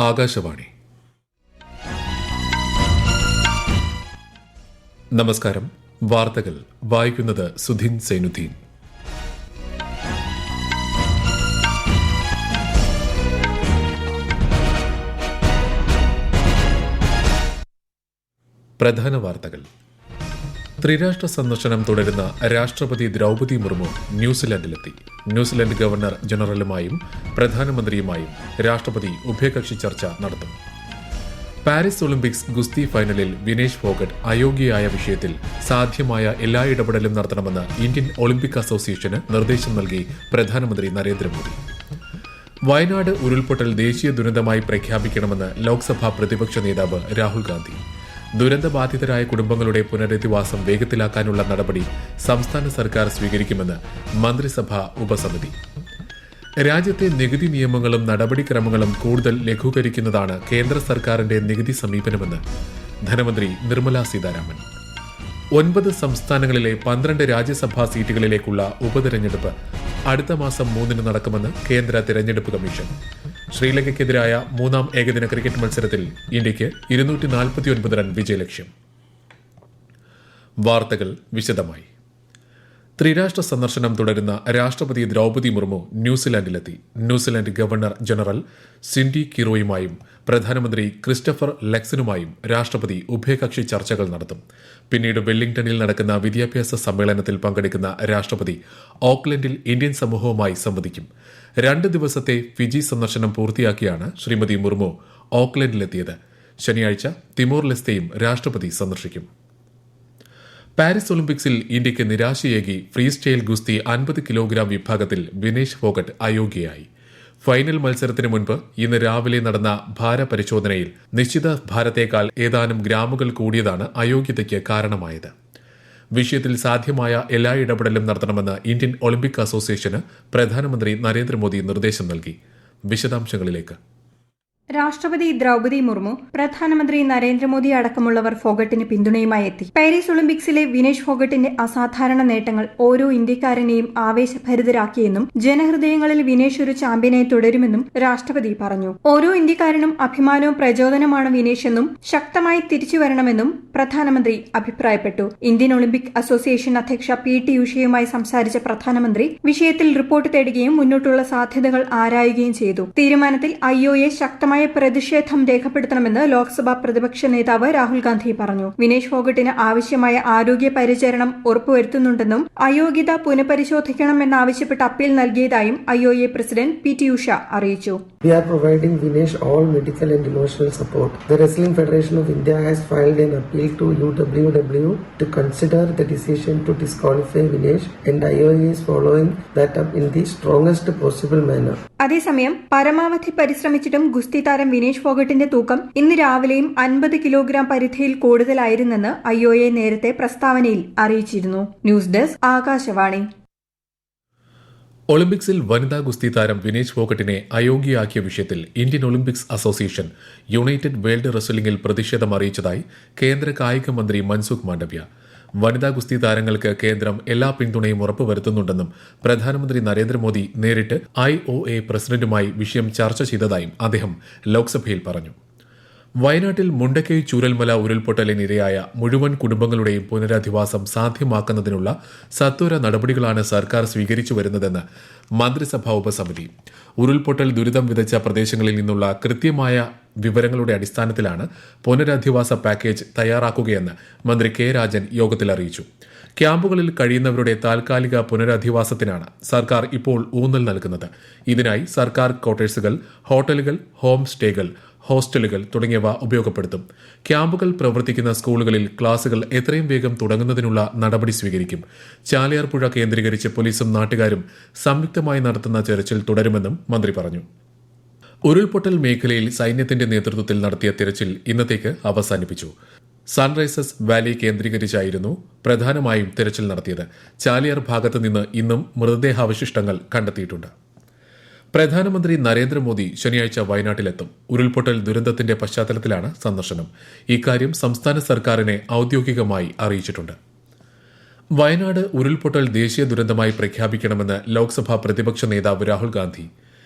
ആകാശവാണി. നമസ്കാരം. വാർത്തകൾ വായിക്കുന്നത് സുധീൻ സൈനുദ്ദീൻ. പ്രധാന വാർത്തകൾ. ത്രിരാഷ്ട്ര സന്ദർശനം തുടരുന്ന രാഷ്ട്രപതി ദ്രൗപദി മുർമു ന്യൂസിലൻഡിലെത്തി. ന്യൂസിലൻഡ് ഗവർണർ ജനറലുമായും പ്രധാനമന്ത്രിയുമായും രാഷ്ട്രപതി ഉഭയകക്ഷി ചർച്ച നടത്തും. പാരീസ് ഒളിമ്പിക്സ് ഗുസ്തി ഫൈനലിൽ വിനേഷ് ഫോഗട്ട് അയോഗ്യയായ വിഷയത്തിൽ സാധ്യമായ എല്ലാ ഇടപെടലും നടത്തണമെന്ന് ഇന്ത്യൻ ഒളിമ്പിക് അസോസിയേഷന് നിർദ്ദേശം നൽകി പ്രധാനമന്ത്രി നരേന്ദ്രമോദി. വയനാട് ഉരുൾപൊട്ടൽ ദേശീയ ദുരന്തമായി പ്രഖ്യാപിക്കണമെന്ന് ലോക്സഭാ പ്രതിപക്ഷ നേതാവ് രാഹുൽ ഗാന്ധി. ദുരന്തബാധിതരായ കുടുംബങ്ങളുടെ പുനരധിവാസം വേഗത്തിലാക്കാനുള്ള നടപടി സംസ്ഥാന സർക്കാർ സ്വീകരിക്കുമെന്ന് മന്ത്രിസഭാ ഉപസമിതി. രാജ്യത്തെ നികുതി നിയമങ്ങളും നടപടിക്രമങ്ങളും കൂടുതൽ ലഘൂകരിക്കുന്നതാണ് കേന്ദ്ര സർക്കാരിന്റെ നികുതി സമീപനമെന്ന് ധനമന്ത്രി നിർമ്മല സീതാരാമൻ. 9 സംസ്ഥാനങ്ങളിലെ 12 രാജ്യസഭാ സീറ്റുകളിലേക്കുള്ള ഉപതെരഞ്ഞെടുപ്പ് അടുത്ത മാസം 3 നടക്കുമെന്ന് കേന്ദ്ര തെരഞ്ഞെടുപ്പ് കമ്മീഷൻ. ശ്രീലങ്കയ്ക്കെതിരായ 3ാം ഏകദിന ക്രിക്കറ്റ് മത്സരത്തിൽ ഇന്ത്യയ്ക്ക് 249 റൺ വിജയലക്ഷ്യം. വാർത്തകൾ വിശദമായി. ത്രിരാഷ്ട്ര സന്ദർശനം തുടരുന്ന രാഷ്ട്രപതി ദ്രൗപദി മുർമു ന്യൂസിലാൻഡിലെത്തി. ന്യൂസിലാൻഡ് ഗവർണർ ജനറൽ സിൻഡി കിറോയുമായും പ്രധാനമന്ത്രി ക്രിസ്റ്റഫർ ലെക്സനുമായും രാഷ്ട്രപതി ഉഭയകക്ഷി ചർച്ചകൾ നടത്തും. പിന്നീട് വെല്ലിംഗ്ടണിൽ നടക്കുന്ന വിദ്യാഭ്യാസ സമ്മേളനത്തിൽ പങ്കെടുക്കുന്ന രാഷ്ട്രപതി ഓക്ലൻഡിൽ ഇന്ത്യൻ സമൂഹവുമായി സംവദിക്കും. 2 ദിവസത്തെ ഫിജി സന്ദർശനം പൂർത്തിയാക്കിയാണ് ശ്രീമതി മുർമു ഓക്ലൻഡിലെത്തിയത്. ശനിയാഴ്ച തിമോർ ലെസ്തെയും രാഷ്ട്രപതി സന്ദർശിക്കും. പാരീസ് ഒളിമ്പിക്സിൽ ഇന്ത്യയ്ക്ക് നിരാശയേകി ഫ്രീ സ്റ്റൈൽ ഗുസ്തി 50 കിലോഗ്രാം വിഭാഗത്തിൽ വിനേഷ് ഫോഗട്ട് അയോഗ്യയായി. ഫൈനൽ മത്സരത്തിന് മുൻപ് ഇന്ന് രാവിലെ നടന്ന ഭാരപരിശോധനയിൽ നിശ്ചിത ഭാരത്തേക്കാൾ ഏതാനും ഗ്രാമുകൾ കൂടിയതാണ് അയോഗ്യതയ്ക്ക് കാരണമായത്. വിഷയത്തിൽ സാധ്യമായ എല്ലാ ഇടപെടലും നടത്തണമെന്ന് ഇന്ത്യൻ ഒളിമ്പിക് അസോസിയേഷന് പ്രധാനമന്ത്രി നരേന്ദ്രമോദി നിർദ്ദേശം നൽകി. വിശദാംശങ്ങളിലേക്ക്. രാഷ്ട്രപതി ദ്രൗപദി മുർമു, പ്രധാനമന്ത്രി നരേന്ദ്രമോദി അടക്കമുള്ളവർ ഫോഗട്ടിന് പിന്തുണയുമായി എത്തി. പാരീസ് ഒളിമ്പിക്സിലെ വിനേഷ് ഫോഗട്ടിന്റെ അസാധാരണ നേട്ടങ്ങൾ ഓരോ ഇന്ത്യക്കാരനെയും ആവേശഭരിതരാക്കിയെന്നും ജനഹൃദയങ്ങളിൽ വിനേഷ് ഒരു ചാമ്പ്യനായി തുടരുമെന്നും രാഷ്ട്രപതി പറഞ്ഞു. ഓരോ ഇന്ത്യക്കാരനും അഭിമാനവും പ്രചോദനമാണ് വിനേഷ് എന്നും ശക്തമായി തിരിച്ചുവരണമെന്നും പ്രധാനമന്ത്രി അഭിപ്രായപ്പെട്ടു. ഇന്ത്യൻ ഒളിമ്പിക് അസോസിയേഷൻ അധ്യക്ഷ PT ഉഷയുമായി സംസാരിച്ച പ്രധാനമന്ത്രി വിഷയത്തിൽ റിപ്പോർട്ട് തേടുകയും മുന്നോട്ടുള്ള സാധ്യതകൾ ആരായുകയും ചെയ്തു. തീരുമാനത്തിൽ IOA ശക്തമായ പ്രതിഷേധം രേഖപ്പെടുത്തണമെന്ന് ലോക്സഭാ പ്രതിപക്ഷ നേതാവ് രാഹുൽ ഗാന്ധി പറഞ്ഞു. വിനേഷ് ഫോഗട്ടിന് ആവശ്യമായ ആരോഗ്യ പരിചരണം ഉറപ്പുവരുത്തുന്നുണ്ടെന്നും അയോഗ്യത പുനഃപരിശോധിക്കണമെന്നാവശ്യപ്പെട്ട് അപ്പീൽ നൽകിയതായും IOA പ്രസിഡന്റ് PT ഉഷ അറിയിച്ചു. We are providing Vinesh all medical and emotional support. The Wrestling Federation of India has filed an appeal to UWW to consider the decision to disqualify Vinesh, and IOA is following that up in the strongest possible manner. അതേസമയം പരമാവധി പരിശ്രമിച്ചിട്ടും ഗുസ്തി താരം വിനേഷ് ഫോഗട്ടിന്റെ തൂക്കം ഇന്ന് രാവിലെയും 50 kilogram പരിധിയിൽ കൂടുതലായിരുന്നെന്ന് IOA നേരത്തെ പ്രസ്താവനയിൽ അറിയിച്ചിരുന്നു. News desk Akashvani. ഒളിമ്പിക്സിൽ വനിതാ ഗുസ്തി താരം വിനേഷ് ഫോഗട്ടിനെ അയോഗ്യയാക്കിയ വിഷയത്തിൽ Indian Olympics Association United World റെസ്ലിംഗിൽ പ്രതിഷേധം അറിയിച്ചതായി കേന്ദ്ര കായിക മന്ത്രി മൻസുഖ് മാണ്ഡവ്യ. വനിതാ ഗുസ്തി താരങ്ങൾക്ക് കേന്ദ്രം എല്ലാ പിന്തുണയും ഉറപ്പുവരുത്തുന്നുണ്ടെന്നും പ്രധാനമന്ത്രി നരേന്ദ്രമോദി നേരിട്ട് IOA പ്രസിഡന്റുമായി വിഷയം ചർച്ച ചെയ്തതായും അദ്ദേഹം ലോക്സഭയിൽ പറഞ്ഞു. വയനാട്ടിൽ മുണ്ടക്കൈ ചൂരൽമല ഉരുൾപൊട്ടലിനിരയായ മുഴുവൻ കുടുംബങ്ങളുടെയും പുനരധിവാസം സാധ്യമാക്കുന്നതിനുള്ള സത്വര നടപടികളാണ് സർക്കാർ സ്വീകരിച്ചു വരുന്നതെന്ന് മന്ത്രിസഭാ ഉപസമിതി. ഉരുൾപൊട്ടൽ ദുരിതം വിതച്ച പ്രദേശങ്ങളിൽ നിന്നുള്ള കൃത്യമായ വിവരങ്ങളുടെ അടിസ്ഥാനത്തിലാണ് പുനരധിവാസ പാക്കേജ് തയ്യാറാക്കുകയെന്ന് മന്ത്രി K രാജൻ യോഗത്തിൽ അറിയിച്ചു. ക്യാമ്പുകളിൽ കഴിയുന്നവരുടെ താൽക്കാലിക പുനരധിവാസത്തിനാണ് സർക്കാർ ഇപ്പോൾ ഊന്നൽ നൽകുന്നത്. ഇതിനായി സർക്കാർ ക്വാർട്ടേഴ്സുകൾ, ഹോട്ടലുകൾ, ഹോം സ്റ്റേകൾ, ഹോസ്റ്റലുകൾ തുടങ്ങിയവ ഉപയോഗപ്പെടുത്തും. ക്യാമ്പുകൾ പ്രവർത്തിക്കുന്ന സ്കൂളുകളിൽ ക്ലാസുകൾ എത്രയും വേഗം തുടങ്ങുന്നതിനുള്ള നടപടി സ്വീകരിക്കും. ചാലിയാർ പുഴ കേന്ദ്രീകരിച്ച് പോലീസും നാട്ടുകാരും സംയുക്തമായി നടത്തുന്ന തെരച്ചിൽ തുടരുമെന്നും മന്ത്രി പറഞ്ഞു. ഉരുൾപൊട്ടൽ മേഖലയിൽ സൈന്യത്തിന്റെ നേതൃത്വത്തിൽ നടത്തിയ തിരച്ചിൽ ഇന്നത്തേക്ക് അവസാനിപ്പിച്ചു. സൺറൈസസ് വാലി കേന്ദ്രീകരിച്ചായിരുന്നു പ്രധാനമായും തിരച്ചിൽ നടത്തിയത്. ചാലിയാർ ഭാഗത്ത് നിന്ന് ഇന്നും മൃതദേഹാവശിഷ്ടങ്ങൾ കണ്ടെത്തിയിട്ടുണ്ട്. പ്രധാനമന്ത്രി നരേന്ദ്രമോദി ശനിയാഴ്ച വയനാട്ടിലെത്തും. ഉരുൾപൊട്ടൽ ദുരന്തത്തിന്റെ പശ്ചാത്തലത്തിലാണ് സന്ദർശനം. ഇക്കാര്യം സംസ്ഥാന സർക്കാരിനെ ഔദ്യോഗികമായി അറിയിച്ചിട്ടുണ്ട്. വയനാട് ഉരുൾപൊട്ടൽ ദേശീയ ദുരന്തമായി പ്രഖ്യാപിക്കണമെന്ന് ലോക്സഭാ പ്രതിപക്ഷ നേതാവ് രാഹുൽ ഗാന്ധി.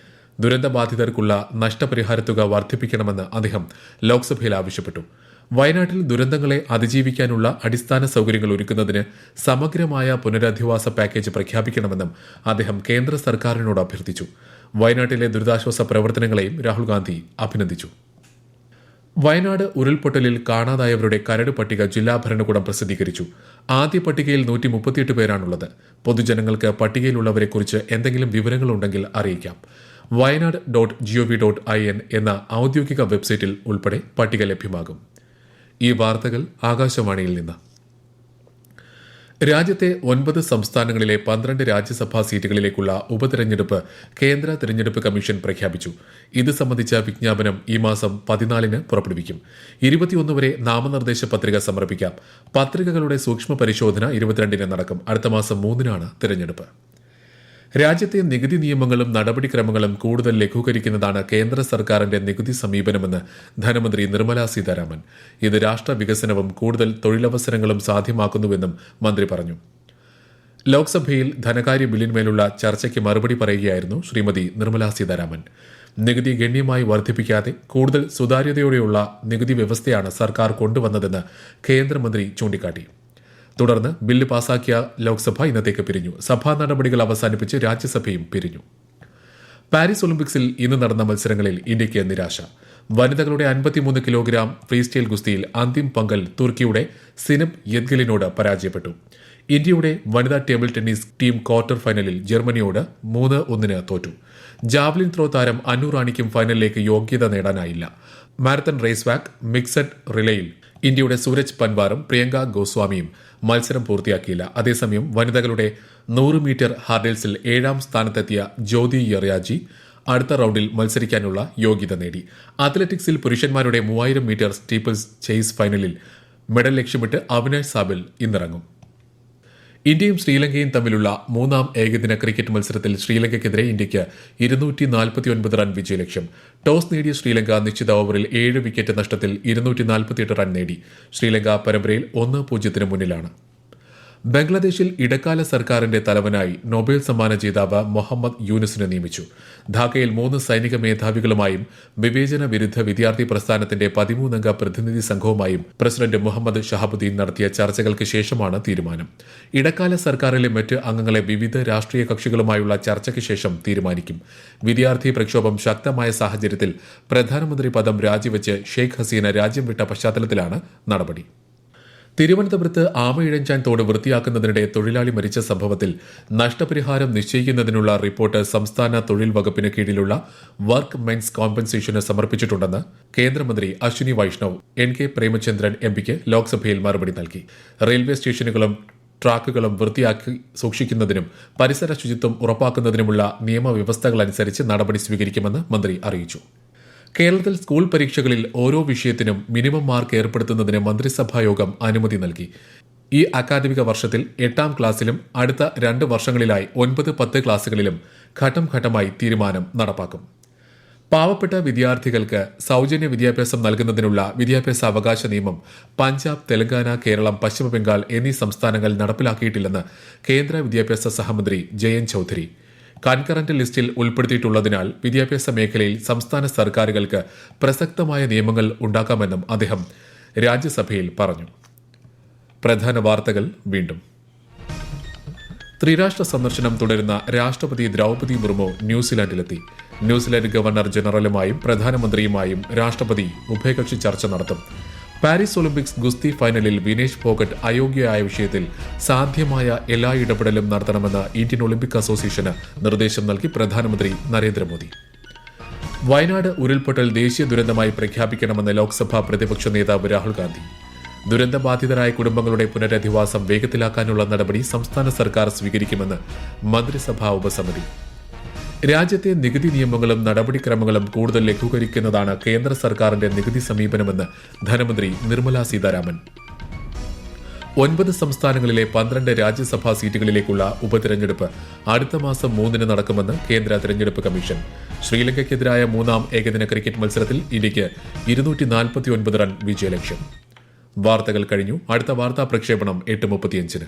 ദുരന്തബാധിതർക്കുള്ള നഷ്ടപരിഹാരത്തുക വർദ്ധിപ്പിക്കണമെന്ന് അദ്ദേഹം ലോക്സഭയിൽ ആവശ്യപ്പെട്ടു. വയനാട്ടിൽ ദുരന്തങ്ങളെ അതിജീവിക്കാനുള്ള അടിസ്ഥാന സൌകര്യങ്ങൾ ഒരുക്കുന്നതിന് സമഗ്രമായ പുനരധിവാസ പാക്കേജ് പ്രഖ്യാപിക്കണമെന്നും അദ്ദേഹം കേന്ദ്ര സർക്കാരിനോട് അഭ്യർത്ഥിച്ചു. വയനാട്ടിലെ ദുരിതാശ്വാസ പ്രവർത്തനങ്ങളെയും രാഹുൽ ഗാന്ധി അഭിനന്ദിച്ചു. വയനാട് ഉരുൾപൊട്ടലിൽ കാണാതായവരുടെ കരട് പട്ടിക ജില്ലാ ഭരണകൂടം പ്രസിദ്ധീകരിച്ചു. ആദ്യ പട്ടികയിൽ 138 പേരാണുള്ളത്. പൊതുജനങ്ങൾക്ക് പട്ടികയിലുള്ളവരെക്കുറിച്ച് എന്തെങ്കിലും വിവരങ്ങളുണ്ടെങ്കിൽ അറിയിക്കാം. wayanad.gov.in എന്ന ഔദ്യോഗിക വെബ്സൈറ്റിൽ ഉൾപ്പെടെ പട്ടിക ലഭ്യമാകും. ഈ വാർത്തകൾ ആകാശവാണിയിൽ നിന്ന്. രാജ്യത്തെ 9 സംസ്ഥാനങ്ങളിലെ 12 രാജ്യസഭാ സീറ്റുകളിലേക്കുള്ള ഉപതെരഞ്ഞെടുപ്പ് കേന്ദ്ര തെരഞ്ഞെടുപ്പ് കമ്മീഷൻ പ്രഖ്യാപിച്ചു. ഇത് സംബന്ധിച്ച വിജ്ഞാപനം ഈ മാസം 14 പുറപ്പെടുവിക്കും. 21 വരെ നാമനിർദ്ദേശ പത്രിക സമർപ്പിക്കാം. പത്രികകളുടെ സൂക്ഷ്മ പരിശോധന 22 നടക്കും. അടുത്ത മാസം 3 തെരഞ്ഞെടുപ്പ്. രാജ്യത്തെ നികുതി നിയമങ്ങളും നടപടിക്രമങ്ങളും കൂടുതൽ ലഘൂകരിക്കുന്നതാണ് കേന്ദ്ര സർക്കാരിന്റെ നികുതി സമീപനമെന്ന് ധനമന്ത്രി നിർമ്മല സീതാരാമൻ. ഇത് രാഷ്ട്ര വികസനവും കൂടുതൽ തൊഴിലവസരങ്ങളും സാധ്യമാക്കുന്നുവെന്നും മന്ത്രി പറഞ്ഞു. ലോക്സഭയിൽ ധനകാര്യ ബില്ലിന്മേലുള്ള ചർച്ചയ്ക്ക് മറുപടി പറയുകയായിരുന്നു ശ്രീമതി നിർമ്മല സീതാരാമൻ. നികുതി ഗണ്യമായി വർദ്ധിപ്പിക്കാതെ കൂടുതൽ സുതാര്യതയോടെയുള്ള നികുതി വ്യവസ്ഥയാണ് സർക്കാർ കൊണ്ടുവന്നതെന്ന് കേന്ദ്രമന്ത്രി ചൂണ്ടിക്കാട്ടി. തുടർന്ന് ബില്ല് പാസാക്കിയ ലോക്സഭ ഇന്നത്തേക്ക് പിരിഞ്ഞു. സഭാ നടപടികൾ അവസാനിപ്പിച്ച് രാജ്യസഭയും പിരിഞ്ഞു. പാരീസ് ഒളിമ്പിക്സിൽ ഇന്ന് നടന്ന മത്സരങ്ങളിൽ ഇന്ത്യയ്ക്ക് നിരാശ. വനിതകളുടെ 53 കിലോഗ്രാം ഫ്രീസ്റ്റൈൽ ഗുസ്തിയിൽ അന്തിം പങ്കൽ തുർക്കിയുടെ സിനബ് യെദ്ഗലിനോട് പരാജയപ്പെട്ടു. ഇന്ത്യയുടെ വനിതാ ടേബിൾ ടെന്നീസ് ടീം ക്വാർട്ടർ ഫൈനലിൽ ജർമ്മനിയോട് 3-1 തോറ്റു. ജാവലിൻ ത്രോ താരം അന്നു റാണിക്കും ഫൈനലിലേക്ക് യോഗ്യത നേടാനായില്ല. മാരത്തൺ റേസ് വാക്ക് മിക്സഡ് റിലേയിൽ ഇന്ത്യയുടെ സൂരജ് പൻവാറും പ്രിയങ്ക ഗോസ്വാമിയും മത്സരം പൂർത്തിയാക്കിയില്ല. അതേസമയം വനിതകളുടെ 100 മീറ്റർ ഹാർഡിൽസിൽ 7ാം സ്ഥാനത്തെത്തിയ ജ്യോതി യറിയാജി അടുത്ത റൌണ്ടിൽ മത്സരിക്കാനുള്ള യോഗ്യത നേടി. അത്ലറ്റിക്സിൽ പുരുഷന്മാരുടെ 3000 മീറ്റർ സ്റ്റീപ്പിൾസ് ചേസ് ഫൈനലിൽ മെഡൽ ലക്ഷ്യമിട്ട് അവിനാഷ് സാബൽ ഇന്നിറങ്ങും. ഇന്ത്യയും ശ്രീലങ്കയും തമ്മിലുള്ള 3ാം ഏകദിന ക്രിക്കറ്റ് മത്സരത്തിൽ ശ്രീലങ്കയ്ക്കെതിരെ ഇന്ത്യയ്ക്ക് 249 റൺ വിജയലക്ഷ്യം. ടോസ് നേടിയ ശ്രീലങ്ക നിശ്ചിത ഓവറിൽ 7 വിക്കറ്റ് നഷ്ടത്തിൽ 248 റൺ നേടി. ശ്രീലങ്ക പരമ്പരയിൽ 1-0 മുന്നിലാണ്. ബംഗ്ലാദേശിൽ ഇടക്കാല സർക്കാരിന്റെ തലവനായി നൊബേൽ സമ്മാന ജേതാവ് മുഹമ്മദ് യൂനുസിനെ നിയമിച്ചു. ധാക്കയിൽ 3 സൈനിക മേധാവികളുമായും വിവേചന വിരുദ്ധ വിദ്യാർത്ഥി പ്രസ്ഥാനത്തിന്റെ 13-അംഗ പ്രതിനിധി സംഘവുമായും പ്രസിഡന്റ് മുഹമ്മദ് ഷഹാബുദ്ദീൻ നടത്തിയ ചർച്ചകൾക്ക് ശേഷമാണ് തീരുമാനം. ഇടക്കാല സർക്കാരിലെ മറ്റ് അംഗങ്ങളെ വിവിധ രാഷ്ട്രീയ കക്ഷികളുമായുള്ള ചർച്ചയ്ക്ക് ശേഷം തീരുമാനിക്കും. വിദ്യാർത്ഥി പ്രക്ഷോഭം ശക്തമായ സാഹചര്യത്തിൽ പ്രധാനമന്ത്രി പദം രാജിവെച്ച് ഷെയ്ഖ് ഹസീന രാജ്യം വിട്ട പശ്ചാത്തലത്തിലാണ് നടപടി. തിരുവനന്തപുരത്ത് ആമയിഴഞ്ചാൻ തോട് വൃത്തിയാക്കുന്നതിനിടെ തൊഴിലാളി മരിച്ച സംഭവത്തിൽ നഷ്ടപരിഹാരം നിശ്ചയിക്കുന്നതിനുള്ള റിപ്പോർട്ട് സംസ്ഥാന തൊഴിൽ വകുപ്പിന് കീഴിലുള്ള വർക്ക് മെൻസ് കോമ്പൻസേഷന് സമർപ്പിച്ചിട്ടുണ്ടെന്ന് കേന്ദ്രമന്ത്രി അശ്വിനി വൈഷ്ണവ് NK പ്രേമചന്ദ്രൻ MPക്ക് ലോക്സഭയിൽ മറുപടി നൽകി. റെയിൽവേ സ്റ്റേഷനുകളും ട്രാക്കുകളും വൃത്തിയാക്കി സൂക്ഷിക്കുന്നതിനും പരിസര ശുചിത്വം ഉറപ്പാക്കുന്നതിനുമുള്ള നിയമവ്യവസ്ഥകളനുസരിച്ച് നടപടി സ്വീകരിക്കുമെന്ന് മന്ത്രി അറിയിച്ചു. കേരളത്തിൽ സ്കൂൾ പരീക്ഷകളിൽ ഓരോ വിഷയത്തിനും മിനിമം മാർക്ക് ഏർപ്പെടുത്തുന്നതിന് മന്ത്രിസഭായോഗം അനുമതി നൽകി. ഈ അക്കാദമിക വർഷത്തിൽ 8ാം ക്ലാസ്സിലും അടുത്ത 2 വർഷങ്ങളിലായി 9-10 ക്ലാസുകളിലും ഘട്ടം ഘട്ടമായി തീരുമാനം നടപ്പാക്കും. പാവപ്പെട്ട വിദ്യാർത്ഥികൾക്ക് സൌജന്യ വിദ്യാഭ്യാസം നൽകുന്നതിനുള്ള വിദ്യാഭ്യാസ അവകാശ നിയമം പഞ്ചാബ്, തെലങ്കാന, കേരളം, പശ്ചിമബംഗാൾ എന്നീ സംസ്ഥാനങ്ങൾ നടപ്പിലാക്കിയിട്ടില്ലെന്ന് കേന്ദ്ര വിദ്യാഭ്യാസ സഹമന്ത്രി ജയന്ത് ചൌധരി. കൺകറന്റ് ലിസ്റ്റിൽ ഉൾപ്പെടുത്തിയിട്ടുള്ളതിനാൽ വിദ്യാഭ്യാസ മേഖലയിൽ സംസ്ഥാന സർക്കാരുകൾക്ക് പ്രസക്തമായ നിയമങ്ങൾ ഉണ്ടാക്കാമെന്നും അദ്ദേഹം രാജ്യസഭയിൽ പറഞ്ഞു. പ്രധാന വാർത്തകൾ വീണ്ടും. ത്രിരാഷ്ട്ര സന്ദർശനം തുടരുന്ന രാഷ്ട്രപതി ദ്രൌപദി മുർമു ന്യൂസിലാൻഡിലെത്തി. ന്യൂസിലാൻഡ് ഗവർണർ ജനറലുമായും പ്രധാനമന്ത്രിയുമായും രാഷ്ട്രപതി ഉഭയകക്ഷി ചർച്ച നടത്തും. പാരീസ് ഒളിമ്പിക്സ് ഗുസ്തി ഫൈനലിൽ വിനേഷ് ഫോഗട്ട് അയോഗ്യയായ വിഷയത്തിൽ സാധ്യമായ എല്ലാ ഇടപെടലും നടത്തണമെന്ന് ഇന്ത്യൻ ഒളിമ്പിക് അസോസിയേഷന് നിർദ്ദേശം നൽകി പ്രധാനമന്ത്രി നരേന്ദ്രമോദി. വയനാട് ഉരുൾപൊട്ടൽ ദേശീയ ദുരന്തമായി പ്രഖ്യാപിക്കണമെന്ന് ലോക്സഭാ പ്രതിപക്ഷ നേതാവ് രാഹുൽ ഗാന്ധി. ദുരന്തബാധിതരായ കുടുംബങ്ങളുടെ പുനരധിവാസം വേഗത്തിലാക്കാനുള്ള നടപടി സംസ്ഥാന സർക്കാർ സ്വീകരിക്കുമെന്ന് മന്ത്രിസഭാ ഉപസമിതി. രാജ്യത്തെ നികുതി നിയമങ്ങളും നടപടിക്രമങ്ങളും കൂടുതൽ ലഘൂകരിക്കുന്നതാണ് കേന്ദ്ര സർക്കാരിന്റെ നികുതി സമീപനമെന്ന് ധനമന്ത്രി നിർമ്മല സീതാരാമൻ. 9 സംസ്ഥാനങ്ങളിലെ 12 രാജ്യസഭാ സീറ്റുകളിലേക്കുള്ള ഉപതെരഞ്ഞെടുപ്പ് അടുത്ത മാസം 3 നടക്കുമെന്ന് കേന്ദ്ര തെരഞ്ഞെടുപ്പ് കമ്മീഷൻ. ശ്രീലങ്കയ്ക്കെതിരായ 3ാം ഏകദിന ക്രിക്കറ്റ് മത്സരത്തിൽ ഇന്ത്യയ്ക്ക് 249 റൺ വിജയലക്ഷ്യം. വാർത്തകൾ കഴിഞ്ഞു. അടുത്ത വാർത്താ പ്രക്ഷേപണം 8:35.